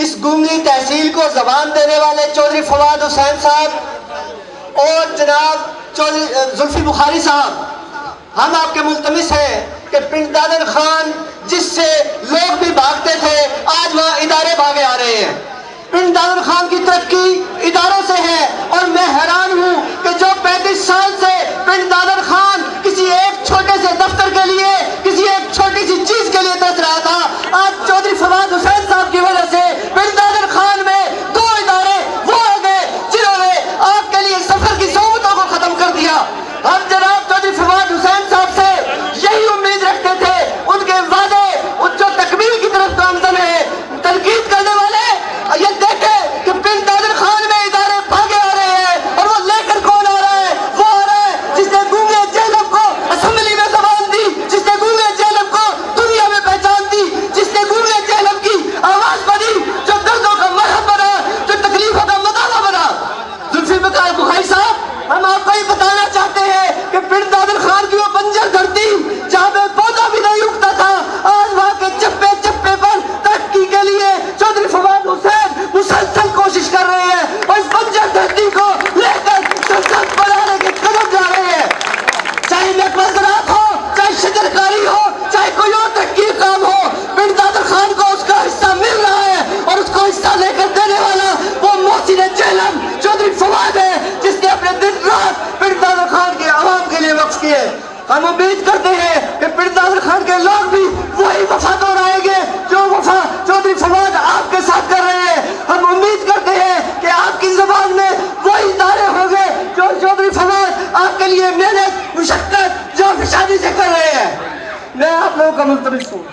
اس گونگی تحصیل کو زبان دینے والے چودھری فواد حسین صاحب اور جناب چودھری زلفی بخاری صاحب، ہم آپ کے ملتمس ہیں کہ پنڈ دادر خان جس سے لوگ بھی بھاگتے تھے، آج وہاں ادارے بھاگے آ رہے ہیں۔ پنڈ دادر خان کی ترقی اداروں سے ہے، اور میں حیران ہوں کہ جو 35 سال سے پنڈ دادر خان کسی ایک چھوٹے سے دفتر کے لیے، کسی ایک چھوٹی سی چیز کے لیے ترس رہا تھا، آج چودھری فواد حسین صاحب کی وجہ سے پنڈ دادر خان میں 2 ادارے وہ ہو گئے جنہوں نے آپ کے لیے سفر کی صعوبتوں کو ختم کر دیا۔ ہم جناب چودھری فواد حسین صاحب سے یہی امید رکھتے تھے، ان کے وعدے جو تکمیل کی طرف گامزن ہے۔ تنقید کرنے والے یہ دیکھیں کہ پنڈ دادر خان میں ادارے بھاگے آ رہے ہیں، اور وہ لے کر کون آ رہا ہے؟ وہ آ رہا ہے جس نے گونگے جیلم کو اسمبلی میں زبان دی، جس نے گونگے جیلم کو دنیا میں پہچان دی، جس نے گونگے جیلم کی آواز بنی، جو دردوں کا مرہم بنا، جو تکلیفوں کا مداوا بنا۔ زلفی بخاری صاحب، ہم آپ کو یہ بتانا چاہتے ہیں کہ پنڈ دادر خان کی وہ بنجر دھرتی جہاں پہ پودا بھی نہیں اگتا تھا، آج وہاں کے چپے چپے پر ترقی کے لیے چودھری فواد حسین مسلسل کوشش کر رہے ہیں، اور اس بنجر دھرتی کو لے کر سلطنت بنانے کے قدم جا رہے ہیں۔ چاہے محکمہ زراعت ہو، چاہے شجرکاری ہو، چاہے کوئی اور ترقی کام ہو، پنڈ دادر خان کو اس کا حصہ مل رہا ہے، اور اس کو حصہ لے کر دینے والا وہ محسن جیلم چودھری فواد ہے، جس نے اپنے دن رات پنڈ دادر خان کے عوام کے لیے وقف کیے۔ ہم امید کرتے ہیں کہ پنڈ دادر خان کے لوگ بھی وہی وفا دہرائیں گے جو وفا چودھری فواد آپ کے ساتھ کر رہے ہیں۔ ہم امید کرتے ہیں کہ آپ کی زبان میں وہی ادارے ہوں گے جو چودھری فواد آپ کے لیے محنت مشقت جو فشانی سے کر رہے ہیں۔ میں آپ لوگوں کا ملتمس ہوں۔